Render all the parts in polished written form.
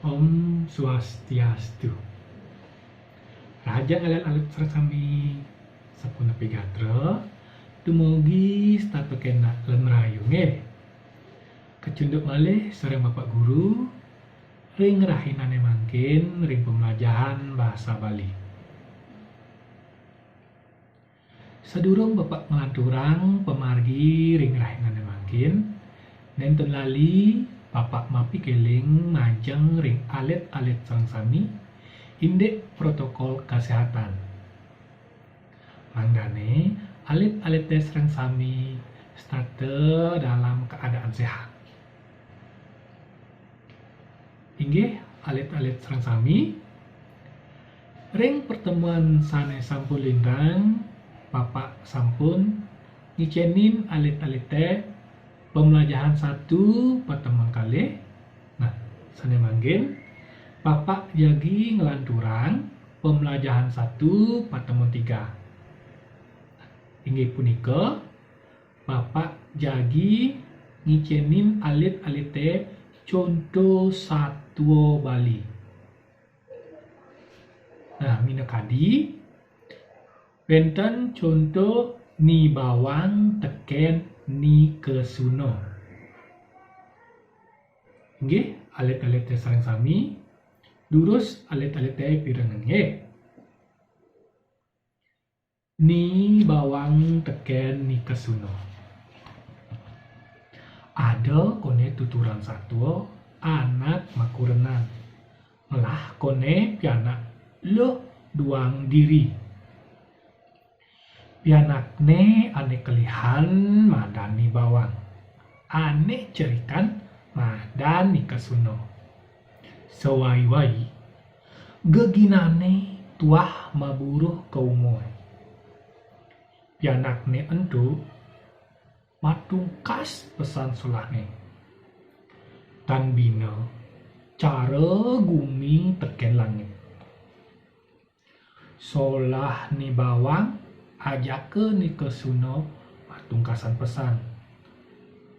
Om Swastiastu. Raja alit-alit sami sapuna pegatra dumugi statu kena lan rayu nge. Kecunduk malih sareng Bapak Guru ring rahinane mangkin ring pembelajaran bahasa Bali. Sadurung Bapak ngelanturang pemargi ring rahinane mangkin nenten lali Bapak mapi keling majeng ring alit-alit sareng sami indek protokol kesehatan. Mangdane alit-alit sareng sami state dalam keadaan sehat. Inggih alit-alit sareng sami ring pertemuan sane sampun lintang Bapak sampun ngicenin alit-alit pembelajaran 1 pertemuan kali. Nah, sane manggil Bapak jagi ngelanturang pembelajaran 1 pertemuan 3. Inggih punika Bapak jagi ngicenin alit-alit contoh satwa Bali. Nah, minakadi benten contoh ni bawang teken ni kesuno. Nggih, alit-alit sareng sami durus alit-alit pirengan nggih. Ni bawang teken ni kesuno. Ada kone tuturan satwa anak makurenan. Melah kone pianak lo duang diri. Pianakne ane kelihan madani bawang. Ane cerikan madani kesuno. Sewai-wai geginane tuah maburuh kaumoy. Pianakne entu matungkas pesan solahne. Tan bina cara gumi teken langit. Solah ni bawang ajake ni kesuno matungkasan pesan.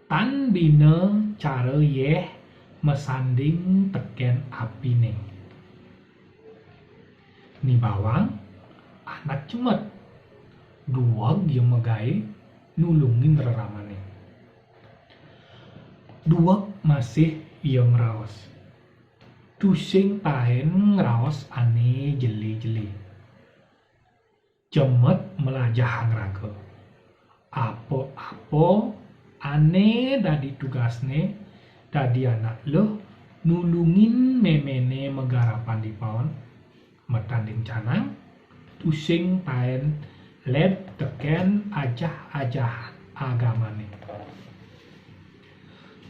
Tan bina cara yeh mesanding teken apine. Ni bawang anak cemet. Dua dia megai nulungin reramane. Dua masih ia ngeraos. Tusing tahen ngeraos ane jeli-jeli. Cemet melajah raga. Apa-apa ane dadi tugasne dadi anak lo nulungin memene megarapan di paon metanding canang tusing taen led teken ajah-ajahan agamane.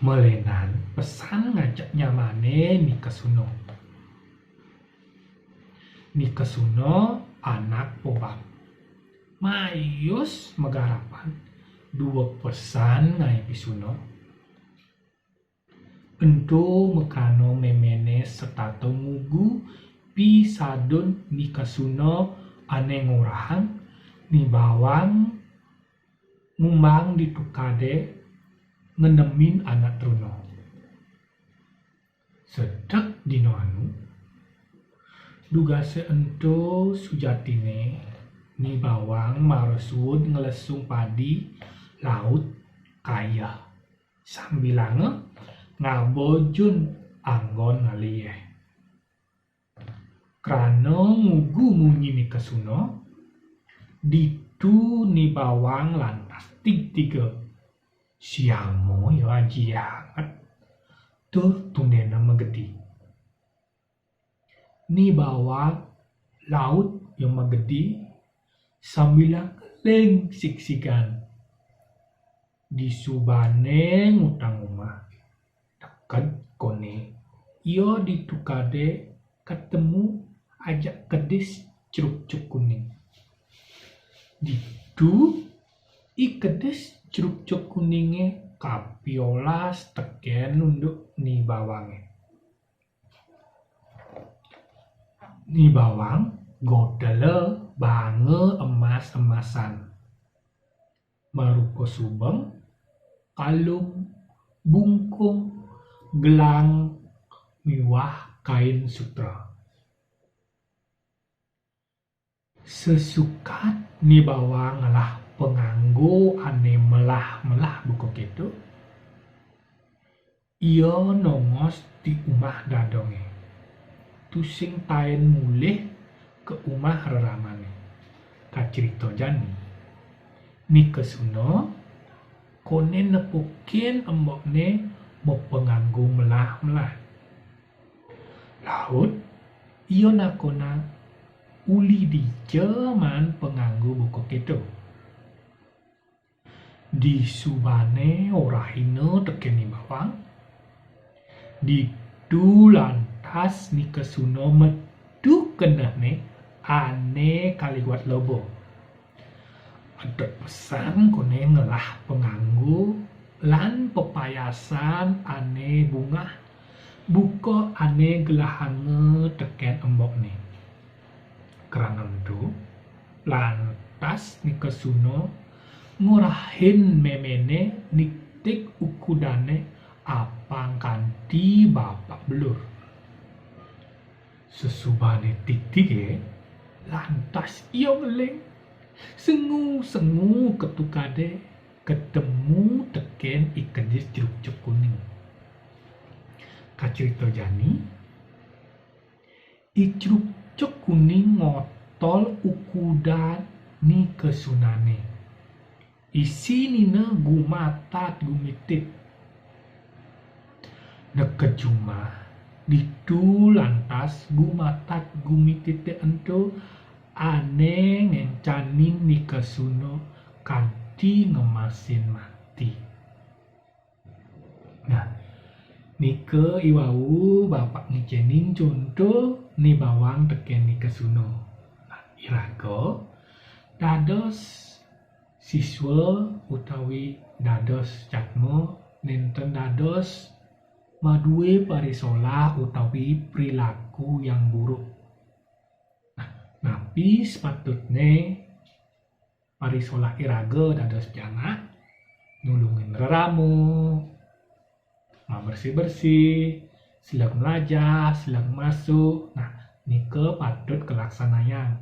Melenan pesan ngajak nyamane ni kesuno. Ni kesuno anak pobab. Mayus megarapan dua pesan ngai pisuno. Ento mekano memene setato mugu pisadun ni kesuno ane ngurahan ni bawang ngumbang di tukade ngenemin anak truno. Sedek dino anu dugase ento sujatine ni bawang marosud ngelesung padi laut kaya sambilange ngabojun anggon ngaliyeh. Krana ngugu munyi ni kesuno ditu ni bawang lantas tiga siamo ya aji hangat tur tundena megedi. Ni bawang laut yang megedi sambilang keleng siksikan. Disubane ngutang rumah. Deket kone. Iyo ditukade ketemu ajak kedis ceruk-ceruk kuning. Ditu kedis ceruk-ceruk kuningnya kapiolas teken nunduk ni bawange. Ni bawang godele bange emas-emasan. Marupa subeng, kalung, bungkung, gelang, miwah kain sutra. Sesukat ni bawang lah penganggo ane melah-melah buku gitu. Ia nongos di umah dadonge. Tusing taen mulih ke umah reramane. Kacerita jani. Ni kesuna kone nepukin embokne mepenganggo melah-melah. Laut ia nakona uli di Jerman penganggo buku keto. Di subane ora hina tekeni bawang. Di dulantas ni kesuna metu kenehne ane kaliwat lobo. Ada pesan kone ngelah penganggo lan pepayasan ane bunga buka ane gelahange teken embokne. Kerana itu lantas ni kesuna ngurahin memene niktik ukudane apang kanti bapak belur. Sesubane titik lantas ia meleng sengu ketukade ketemu teken ikedis jeruk cek kuning. Kacerita jani jeruk cek kuning ngotol ukudan ni kesunane. Isi nina gumatat gumitit. Nekejumah ditu lantas gumatat gumitit ento ane ngencanin ni kesuno kanti ngemasin mati. Nah, nike iwau bapak ngicenin contoh ni bawang teken ni kesuno. Nah, iraga dados siswa utawi dados cakmo nenten dados madue parisolah utawi perilaku yang buruk. Napi sepatutnya parisolah iraga dados jana nulungin reramu, ma bersih-bersih, silang melajah, silang masuk. Nah, nike patut kelaksanayan.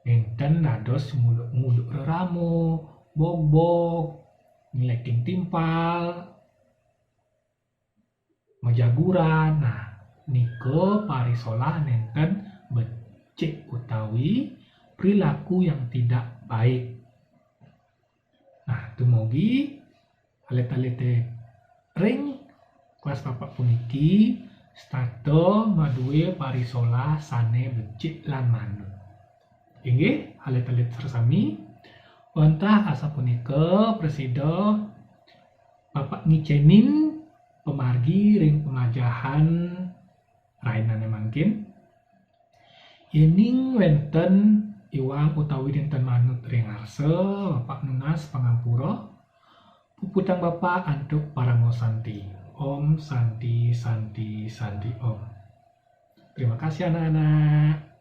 Nenten dados muluk-muluk reramu, bobok, ngeleking timpal, majaguran. Nah, nike parisolah nenten becik utawi perilaku yang tidak baik. Nah, tumugi alet-alete ring kelas papak puniki stato madue parisolah sane becik lan manut. Inggih alet-alet sersami wantah asa punika presida bapak ngicenin pemargi ring pengajahan rainane mangkin yening wenten iwang utawi dinten manut ring arsa bapak nunas pangampura puputang bapak antuk parango santi. Om santi santi santi om. Terima kasih anak-anak.